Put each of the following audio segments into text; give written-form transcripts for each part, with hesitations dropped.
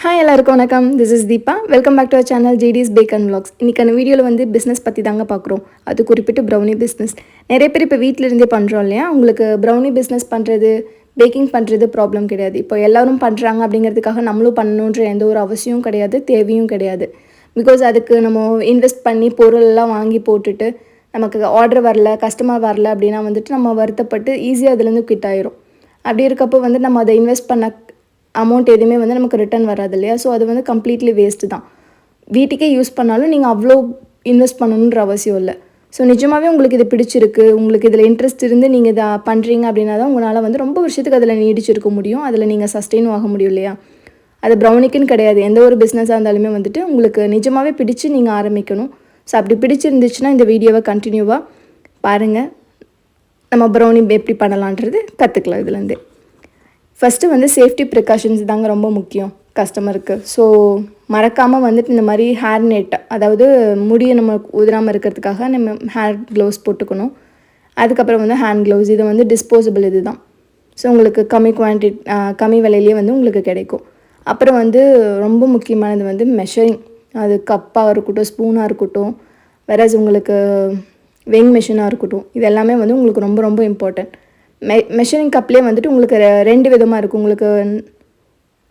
Hi எல்லாருக்கும் வணக்கம். This is Deepa. Welcome back to our channel GD's bag and vlogs. இன்றைக்கான வீடியோவில் வந்து பிஸ்னஸ் பற்றி தாங்க பார்க்குறோம். அது குறிப்பிட்டு ப்ரௌனி பிஸ்னஸ். நிறைய பேர் இப்போ வீட்டில் இருந்தே பண்ணுறோம் இல்லையா? உங்களுக்கு ப்ரௌனி பிஸ்னஸ் பண்ணுறது, பேக்கிங் பண்ணுறது ப்ராப்ளம் கிடையாது. இப்போ எல்லோரும் பண்ணுறாங்க அப்படிங்கிறதுக்காக நம்மளும் பண்ணணுன்ற எந்த ஒரு அவசியமும் கிடையாது, தேவையும் கிடையாது. பிகாஸ் அதுக்கு நம்ம இன்வெஸ்ட் பண்ணி பொருளெல்லாம் வாங்கி போட்டுட்டு நமக்கு ஆர்டர் வரல, கஸ்டமர் வரல அப்படின்னா வந்துட்டு நம்ம வருத்தப்பட்டு ஈஸியாக அதுலேருந்து குவிட் ஆயிரும். அப்படி இருக்கப்போ வந்து நம்ம அதை இன்வெஸ்ட் பண்ண அமௌண்ட் எதுவுமே வந்து நமக்கு ரிட்டர்ன் வராது இல்லையா? ஸோ அது வந்து கம்ப்ளீட்லி வேஸ்ட்டு தான். வீட்டுக்கே யூஸ் பண்ணாலும் நீங்கள் அவ்வளோ இன்வெஸ்ட் பண்ணணுன்ற அவசியம் இல்லை. ஸோ நிஜமாகவே உங்களுக்கு இது பிடிச்சிருக்கு, உங்களுக்கு இதில் இன்ட்ரெஸ்ட் இருந்து நீங்கள் இதை பண்ணுறீங்க அப்படின்னா தான் உங்களால் வந்து ரொம்ப வருஷத்துக்கு அதில் நீடிச்சிருக்க முடியும், அதில் நீங்கள் சஸ்டெயின் ஆக முடியும் இல்லையா? அது ப்ரௌனிக்குன்னு கிடையாது, எந்த ஒரு பிஸ்னஸாக இருந்தாலுமே வந்துட்டு உங்களுக்கு நிஜமாகவே பிடிச்சி நீங்கள் ஆரம்பிக்கணும். ஸோ அப்படி பிடிச்சிருந்துச்சுன்னா இந்த வீடியோவை கண்டினியூவாக பாருங்கள். நம்ம ப்ரௌனி எப்படி பண்ணலான்றது கற்றுக்கலாம் இதுலேருந்து. ஃபஸ்ட்டு வந்து சேஃப்டி ப்ரிகாஷன்ஸ் தாங்க ரொம்ப முக்கியம் கஸ்டமருக்கு. ஸோ மறக்காமல் வந்துட்டு இந்த மாதிரி ஹேர் நெட், அதாவது முடியை நம்ம உதிராமல் இருக்கிறதுக்காக நம்ம ஹேர் க்ளவுஸ் போட்டுக்கணும். அதுக்கப்புறம் வந்து ஹேண்ட் க்ளவுஸ், இது வந்து டிஸ்போசபிள் இது தான். ஸோ உங்களுக்கு கம்மி விலையிலேயே வந்து உங்களுக்கு கிடைக்கும். அப்புறம் வந்து ரொம்ப முக்கியமானது வந்து மெஷரிங். அது கப்பாக இருக்கட்டும், ஸ்பூனாக இருக்கட்டும், வேறஸ் உங்களுக்கு வெயிங் மிஷினாக இருக்கட்டும், இது எல்லாமே வந்து உங்களுக்கு ரொம்ப ரொம்ப இம்பார்ட்டன்ட். மெஷரிங் கப்லேயே வந்துட்டு உங்களுக்கு 2 விதமாக இருக்குது. உங்களுக்கு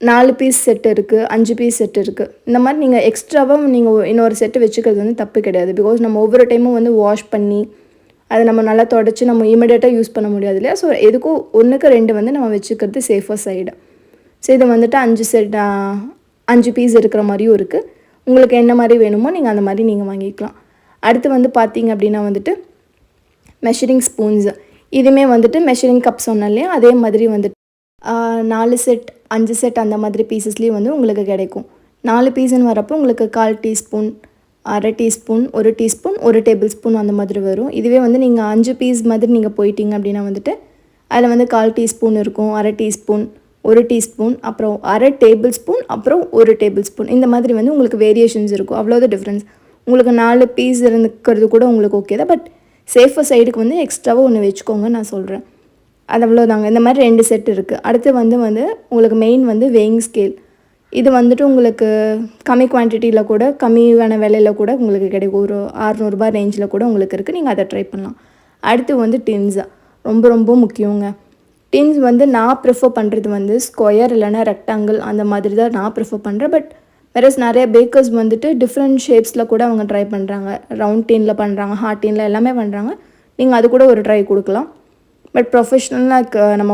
4 பீஸ் செட்டு இருக்குது, 5 பீஸ் செட்டு இருக்குது. இந்த மாதிரி நீங்கள் எக்ஸ்ட்ராவாக நீங்கள் இன்னொரு செட்டு வச்சுக்கிறது வந்து தப்பு கிடையாது. பிகாஸ் நம்ம ஒவ்வொரு டைமும் வந்து வாஷ் பண்ணி அதை நம்ம நல்லா தொடச்சி நம்ம இமீடியட்டாக யூஸ் பண்ண முடியாது இல்லையா? ஸோ எதுக்கும் 1க்கு 2 வந்து நம்ம வச்சுக்கிறது சேஃபர் சைடு. ஸோ இது வந்துட்டு 5 பீஸ் இருக்கிற மாதிரியும் இருக்குது. உங்களுக்கு என்ன மாதிரி வேணுமோ நீங்கள் அந்த மாதிரி நீங்கள் வாங்கிக்கலாம். அடுத்து வந்து பார்த்தீங்க அப்படின்னா வந்துட்டு மெஷரிங் ஸ்பூன்ஸு. இதுவுமே வந்துட்டு மெஷரிங் கப் சொன்னேன் இல்லையா? அதே மாதிரி வந்துட்டு 4 செட் 5 செட் அந்த மாதிரி பீசஸ்லேயும் வந்து உங்களுக்கு கிடைக்கும். 4 பீஸுன்னு வரப்போ உங்களுக்கு 1/4 teaspoon, 1/2 teaspoon, 1 teaspoon, 1 table spoon அந்த மாதிரி வரும். இதுவே வந்து நீங்கள் 5 பீஸ் மாதிரி நீங்கள் போயிட்டீங்க அப்படின்னா வந்துட்டு அதில் வந்து 1/4 டீஸ்பூன் இருக்கும், 1/2 டீஸ்பூன், 1 டீஸ்பூன், அப்புறம் 1/2 டேபிள் ஸ்பூன், அப்புறம் 1 டேபிள் ஸ்பூன், இந்த மாதிரி வந்து உங்களுக்கு வேரியேஷன்ஸ் இருக்கும். அவ்வளோதான் டிஃப்ரென்ஸ். உங்களுக்கு 4 பீஸ் இருக்கிறது கூட உங்களுக்கு ஓகே தான். பட் சேஃபர் சைடுக்கு வந்து எக்ஸ்ட்ராவாக ஒன்று வச்சுக்கோங்க நான் சொல்கிறேன். அது அவ்வளோதாங்க. இந்த மாதிரி 2 செட் இருக்குது. அடுத்து வந்து உங்களுக்கு மெயின் வந்து வெயிங் ஸ்கேல். இது வந்துட்டு உங்களுக்கு கம்மி குவான்டிட்டியில் கூட கம்மியான விலையில் கூட உங்களுக்கு கிடைக்கும். ஒரு 600 ரூபாய் ரேஞ்சில் கூட உங்களுக்கு இருக்குது. நீங்கள் அதை ட்ரை பண்ணலாம். அடுத்து வந்து டின்ஸா ரொம்ப ரொம்ப முக்கியங்க. டின்ஸ் வந்து நான் ப்ரிஃபர் பண்ணுறது வந்து ஸ்கொயர் இல்லைனா ரெக்டாங்கிள் அந்த மாதிரி தான் நான் ப்ரிஃபர் பண்ணுறேன். பட் வேறஸ் நிறைய பேக்கர்ஸ் வந்துட்டு டிஃப்ரெண்ட் ஷேப்ஸில் கூட அவங்க ட்ரை பண்ணுறாங்க. ரவுண்ட் டின்னில் பண்ணுறாங்க, ஹார்ட் டின்னில் எல்லாமே பண்ணுறாங்க. நீங்கள் அது கூட ஒரு ட்ரை கொடுக்கலாம். பட் ப்ரொஃபஷ்னலாக நம்ம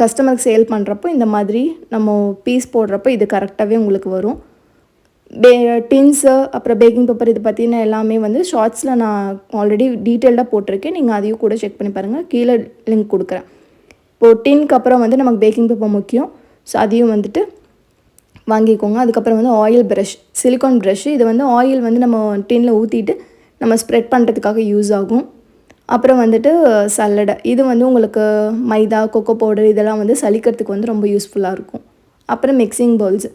கஸ்டமருக்கு சேல் பண்ணுறப்போ இந்த மாதிரி நம்ம பீஸ் போடுறப்போ இது கரெக்டாகவே உங்களுக்கு வரும். டின்ஸு அப்புறம் பேக்கிங் பேப்பர் இது பற்றின எல்லாமே வந்து ஷார்ட்ஸில் நான் ஆல்ரெடி டீட்டெயில்டாக போட்டிருக்கேன். நீங்கள் அதையும் கூட செக் பண்ணி பாருங்கள், கீழே லிங்க் கொடுக்குறேன். இப்போது டின்க்கு அப்புறம் வந்து நமக்கு பேக்கிங் பேப்பர் முக்கியம். ஸோ அதையும் வந்துட்டு வாங்கிக்கோங்க. அதுக்கப்புறம் வந்து ஆயில் ப்ரஷ், சிலிக்கான் ப்ரஷ்ஷு. இது வந்து ஆயில் வந்து நம்ம டின்னில் ஊற்றிட்டு நம்ம ஸ்ப்ரெட் பண்ணுறதுக்காக யூஸ் ஆகும். அப்புறம் வந்துட்டு சல்லடை. இது வந்து உங்களுக்கு மைதா, கொக்கோ பவுடர் இதெல்லாம் வந்து சலிக்கிறதுக்கு வந்து ரொம்ப யூஸ்ஃபுல்லாக இருக்கும். அப்புறம் மிக்சிங் பவுல்ஸ்.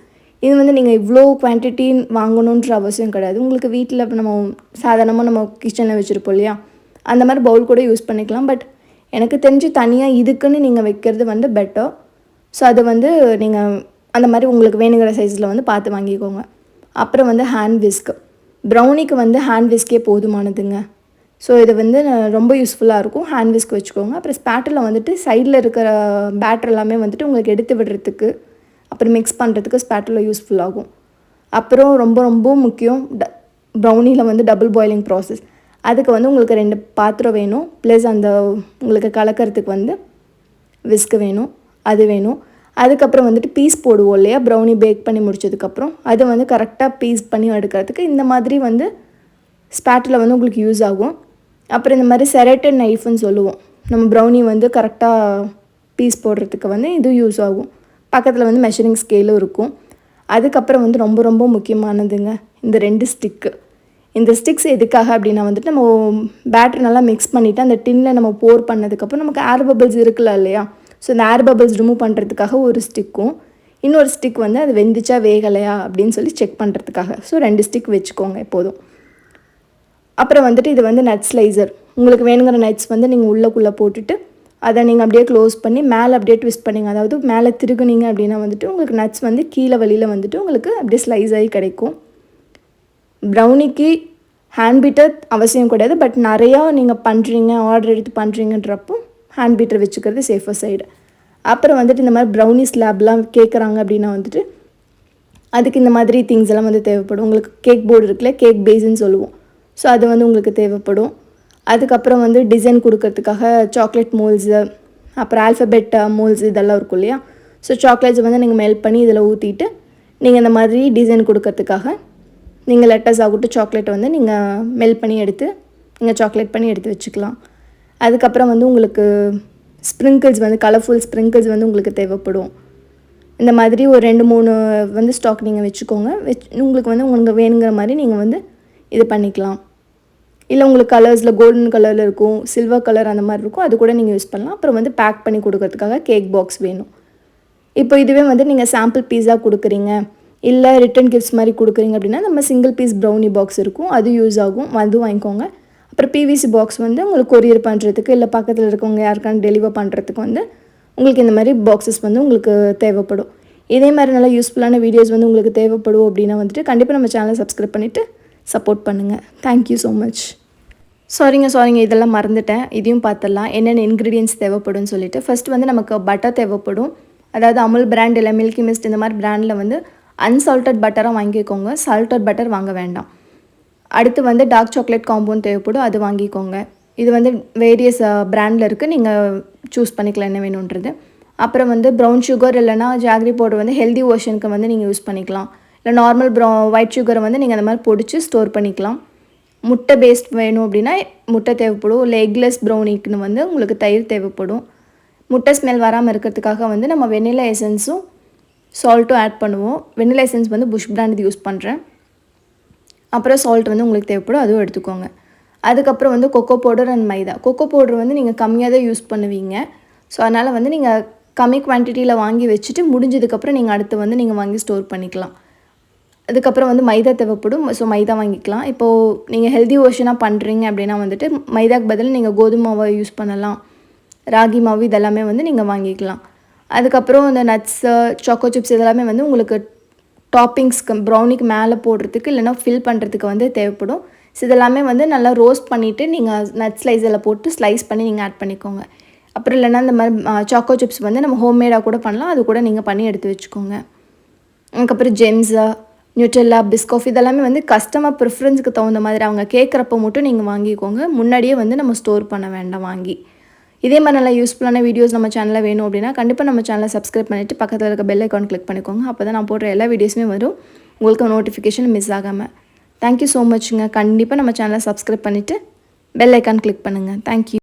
இது வந்து நீங்கள் இவ்வளோ குவான்டிட்டி வாங்கணுன்ற அவசியம் கிடையாது. உங்களுக்கு வீட்டில் நம்ம சாதாரணமாக நம்ம கிச்சனில் வச்சுருப்போம் இல்லையா? அந்த மாதிரி பவுல் கூட யூஸ் பண்ணிக்கலாம். பட் எனக்கு தெரிஞ்சு தனியாக இதுக்குன்னு நீங்கள் வைக்கிறது வந்து பெட்டர். ஸோ அது வந்து நீங்கள் அந்த மாதிரி உங்களுக்கு வேணுங்கிற சைஸில் வந்து பார்த்து வாங்கிக்கோங்க. அப்புறம் வந்து ஹேண்ட் விஸ்க். ப்ரௌனிக்கு வந்து ஹேண்ட் விஸ்கே போதுமானதுங்க. ஸோ இது வந்து ரொம்ப யூஸ்ஃபுல்லாக இருக்கும். ஹேண்ட் விஸ்க் வச்சுக்கோங்க. அப்புறம் ஸ்பேட்டில் வந்துட்டு சைடில் இருக்கிற பேட்டர் எல்லாமே வந்துட்டு உங்களுக்கு எடுத்து விடுறதுக்கு அப்புறம் மிக்ஸ் பண்ணுறதுக்கு ஸ்பேட்டில் யூஸ்ஃபுல்லாகும். அப்புறம் ரொம்ப ரொம்ப முக்கியம், ப்ரௌனியில் வந்து டபுள் பாயிலிங் ப்ராசஸ். அதுக்கு வந்து உங்களுக்கு 2 பாத்திரம் வேணும். ப்ளஸ் அந்த உங்களுக்கு கலக்கிறதுக்கு வந்து விஸ்க் வேணும், அது வேணும். அதுக்கப்புறம் வந்துட்டு பீஸ் போடுவோம் இல்லையா? ப்ரௌனி பேக் பண்ணி முடிச்சதுக்கப்புறம் அது வந்து கரெக்டாக பீஸ் பண்ணி எடுக்கிறதுக்கு இந்த மாதிரி வந்து ஸ்பேட்டில் வந்து உங்களுக்கு யூஸ் ஆகும். அப்புறம் இந்த மாதிரி செரேட்டட் நைஃப்னு சொல்லுவோம். நம்ம ப்ரௌனி வந்து கரெக்டாக பீஸ் போடுறதுக்கு வந்து இது யூஸ் ஆகும். பக்கத்தில் வந்து மெஷரிங் ஸ்கேலும் இருக்கும். அதுக்கப்புறம் வந்து ரொம்ப ரொம்ப முக்கியமானதுங்க இந்த 2 ஸ்டிக்கு. இந்த ஸ்டிக்ஸ் எதுக்காக அப்படின்னா வந்துட்டு நம்ம பேட்டர் நல்லா மிக்ஸ் பண்ணிவிட்டு அந்த டின்னில் நம்ம போர் பண்ணதுக்கப்புறம் நமக்கு ஏர் பபிள்ஸ் இருக்குல்ல இல்லையா? ஸோ இந்த ஏர் பபிள்ஸ் ரிமூவ் பண்ணுறதுக்காக ஒரு ஸ்டிக்கும், இன்னொரு ஸ்டிக் வந்து அது வெந்துச்சா வேகலையா அப்படின்னு சொல்லி செக் பண்ணுறதுக்காக. ஸோ 2 ஸ்டிக் வச்சுக்கோங்க எப்போதும். அப்புறம் வந்துட்டு இது வந்து நட் ஸ்லைசர். உங்களுக்கு வேணுங்கிற நட்ஸ் வந்து நீங்கள் உள்ளக்குள்ளே போட்டுட்டு அதை நீங்கள் அப்படியே க்ளோஸ் பண்ணி மேலே அப்படியே ட்விஸ்ட் பண்ணிங்க, அதாவது மேலே திருகுனீங்க அப்படின்னா வந்துட்டு உங்களுக்கு நட்ஸ் வந்து கீழே வழியில் வந்துட்டு உங்களுக்கு அப்படியே ஸ்லைஸ் ஆகி கிடைக்கும். ப்ரௌனிக்கு ஹேண்ட் பீட்டர் அவசியம் கிடையாது, பட் நிறையா நீங்கள் பண்ணுறீங்க, ஆர்டர் எடுத்து பண்ணுறீங்கன்றப்போ ஹேண்ட் பீட்டர் வச்சுக்கிறது சேஃபர் சைடு. அப்புறம் வந்துட்டு இந்த மாதிரி ப்ரௌனி ஸ்லாப்லாம் கேட்குறாங்க அப்படின்னா வந்துட்டு அதுக்கு இந்த மாதிரி திங்ஸ் எல்லாம் வந்து தேவைப்படும். உங்களுக்கு கேக் போர்டு இருக்குல்ல, கேக் பேஸ்ன்னு சொல்லுவோம். ஸோ அது வந்து உங்களுக்கு தேவைப்படும். அதுக்கப்புறம் வந்து டிசைன் கொடுக்கறதுக்காக சாக்லேட் மோல்ஸு, அப்புறம் ஆல்ஃபபெட் மோல்ஸ் இதெல்லாம் இருக்கும் இல்லையா. ஸோ சாக்லேட்ஸ் வந்து நீங்கள் மெல்ட் பண்ணி இதில் ஊற்றிட்டு நீங்கள் இந்த மாதிரி டிசைன் கொடுக்கறதுக்காக நீங்கள் லெட்டர்ஸ் ஆகட்டும் சாக்லேட்டை வந்து நீங்கள் மெல்ட் பண்ணி எடுத்து நீங்கள் சாக்லேட் பண்ணி எடுத்து வச்சுக்கலாம். அதுக்கப்புறம் வந்து உங்களுக்கு ஸ்ப்ரிங்கிள்ஸ் வந்து கலர்ஃபுல் ஸ்ப்ரிங்கிள்ஸ் வந்து உங்களுக்கு தேவைப்படும். இந்த மாதிரி ஒரு 2-3 வந்து ஸ்டாக் நீங்கள் வச்சுக்கோங்க. உங்களுக்கு வந்து உங்களுக்கு வேணுங்கிற மாதிரி நீங்கள் வந்து இது பண்ணிக்கலாம். இல்லை உங்களுக்கு கலர்ஸில் கோல்டன் கலரில் இருக்கும், சில்வர் கலர் அந்த மாதிரி இருக்கும், அது கூட நீங்கள் யூஸ் பண்ணலாம். அப்புறம் வந்து பேக் பண்ணி கொடுக்கறதுக்காக கேக் பாக்ஸ் வேணும். இப்போ இதுவே வந்து நீங்கள் சாம்பிள் பீஸாக கொடுக்குறீங்க, இல்லை ரிட்டன் கிஃப்ட்ஸ் மாதிரி கொடுக்குறீங்க அப்படின்னா நம்ம சிங்கிள் பீஸ் ப்ரௌனி பாக்ஸ் இருக்கும், அது யூஸ் ஆகும், அது வாங்கிக்கோங்க. அப்புறம் பிவிசி பாக்ஸ் வந்து உங்களுக்கு கொரியர் பண்ணுறதுக்கு இல்லை பக்கத்தில் இருக்கவங்க யாருக்கான டெலிவர் பண்ணுறதுக்கு வந்து உங்களுக்கு இந்த மாதிரி பாக்ஸஸ் வந்து உங்களுக்கு தேவைப்படும். இதே மாதிரி நல்லா யூஸ்ஃபுல்லான வீடியோஸ் வந்து உங்களுக்கு தேவைப்படும் அப்படின்னா வந்துட்டு கண்டிப்பாக நம்ம சேனலை சப்ஸ்கிரைப் பண்ணிவிட்டு சப்போர்ட் பண்ணுங்கள். Thank you so much. சாரிங்க இதெல்லாம் மறந்துட்டேன், இதையும் பார்த்துடலாம் என்னென்ன இன்க்ரீடியன்ட்ஸ் தேவைப்படும்னு சொல்லிட்டு. ஃபஸ்ட்டு வந்து நமக்கு பட்டர் தேவைப்படும். அதாவது அமுல் பிராண்ட் இல்லை மில்கி மிஸ்ட் இந்த மாதிரி பிராண்டில் வந்து அன்சால்ட்டட் பட்டராக வாங்கிக்கோங்க, சால்ட்டட் பட்டர் வாங்க வேண்டாம். அடுத்து வந்து டார்க் சாக்லேட் காம்பவுண்ட் தேவைப்படும், அது வாங்கிக்கோங்க. இது வந்து வேரியஸ் பிராண்டில் இருக்குது, நீங்கள் சூஸ் பண்ணிக்கலாம் என்ன வேணுன்றது. அப்புறம் வந்து ப்ரௌன் சுகர் இல்லைனா ஜாகரி பவுடர் வந்து ஹெல்தி வெர்ஷனுக்கு வந்து நீங்கள் யூஸ் பண்ணிக்கலாம். இல்லை நார்மல் ஒயிட் சுகரை வந்து நீங்கள் அந்த மாதிரி பொடிச்சு ஸ்டோர் பண்ணிக்கலாம். முட்டை பேஸ்ட் வேணும் அப்படின்னா முட்டை தேவைப்படும். இல்லை எக்லெஸ் ப்ரௌனிக்குன்னு வந்து உங்களுக்கு தயிர் தேவைப்படும். முட்டை ஸ்மெல் வராமல் இருக்கிறதுக்காக வந்து நம்ம வெனிலா எசன்ஸும் சால்ட்டும் ஆட் பண்ணுவோம். வெனிலா எசன்ஸ் வந்து புஷ் பிராண்ட் யூஸ் பண்ணுறேன். அப்புறம் சால்ட் வந்து உங்களுக்கு தேவைப்படும், அதுவும் எடுத்துக்கோங்க. அதுக்கப்புறம் வந்து cocoa powder and maida. Cocoa powder வந்து நீங்கள் கம்மியாக தான் யூஸ் பண்ணுவீங்க. ஸோ அதனால் வந்து நீங்கள் கம்மி குவான்டிட்டியில் வாங்கி வச்சுட்டு முடிஞ்சதுக்கப்புறம் நீங்கள் அடுத்து வந்து நீங்கள் வாங்கி ஸ்டோர் பண்ணிக்கலாம். அதுக்கப்புறம் வந்து மைதா தேவைப்படும், ஸோ மைதா வாங்கிக்கலாம். இப்போது நீங்கள் ஹெல்தி வெர்ஷனாக பண்ணுறீங்க அப்படின்னா வந்துட்டு மைதாக்கு பதில் நீங்கள் கோதுமை மாவை யூஸ் பண்ணலாம், ராகி மாவு இதெல்லாமே வந்து நீங்கள் வாங்கிக்கலாம். அதுக்கப்புறம் இந்த நட்ஸு சாக்கோ சிப்ஸ் இதெல்லாமே வந்து உங்களுக்கு டாப்பிங்ஸ்க்கு ப்ரௌனிக்கு மேலே போடுறதுக்கு இல்லைனா ஃபில் பண்ணுறதுக்கு வந்து தேவைப்படும். ஸோ இதெல்லாமே வந்து நல்லா ரோஸ்ட் பண்ணிவிட்டு நீங்கள் நட் ஸ்லைஸில் போட்டு ஸ்லைஸ் பண்ணி நீங்கள் ஆட் பண்ணிக்கோங்க. அப்புறம் இல்லைனா இந்த மாதிரி சாக்கோ சிப்ஸ் வந்து நம்ம ஹோம்மேடாக கூட பண்ணலாம், அது கூட நீங்கள் பண்ணி எடுத்து வச்சுக்கோங்க. அதுக்கப்புறம் ஜெம்ஸா, நியூட்ரெல்லா, பிஸ்காஃப் இதெல்லாமே வந்து கஸ்டமர் ப்ரிஃபரன்ஸுக்கு தகுந்த மாதிரி அவங்க கேட்குறப்ப மட்டும் நீங்கள் வாங்கிக்கோங்க. முன்னாடியே வந்து நம்ம ஸ்டோர் பண்ண வேண்டாம் வாங்கி. இதே மாதிரி நல்லா யூஸ்ஃபுல்லான வீடியோஸ் நம்ம சேனலில் வேணும் அப்படின்னா கண்டிப்பாக நம்ம சேனலை சப்ஸ்கிரைப் பண்ணிவிட்டு பக்கத்தில் இருக்க பெல் ஐக்கான் கிளிக் பண்ணிக்கோங்க. அப்போ தான் நான் போடுற எல்லா வீடியோஸுமே வரும், உங்களுக்கு நோட்டிஃபிகேஷன் மிஸ் ஆகாமல். தேங்க்யூ ஸோ மச்சுங்க. கண்டிப்பாக நம்ம சேனலை சப்ஸ்கிரைப் பண்ணிவிட்டு பெல் ஐக்கான் கிளிக் பண்ணுங்கள். தேங்க்யூ.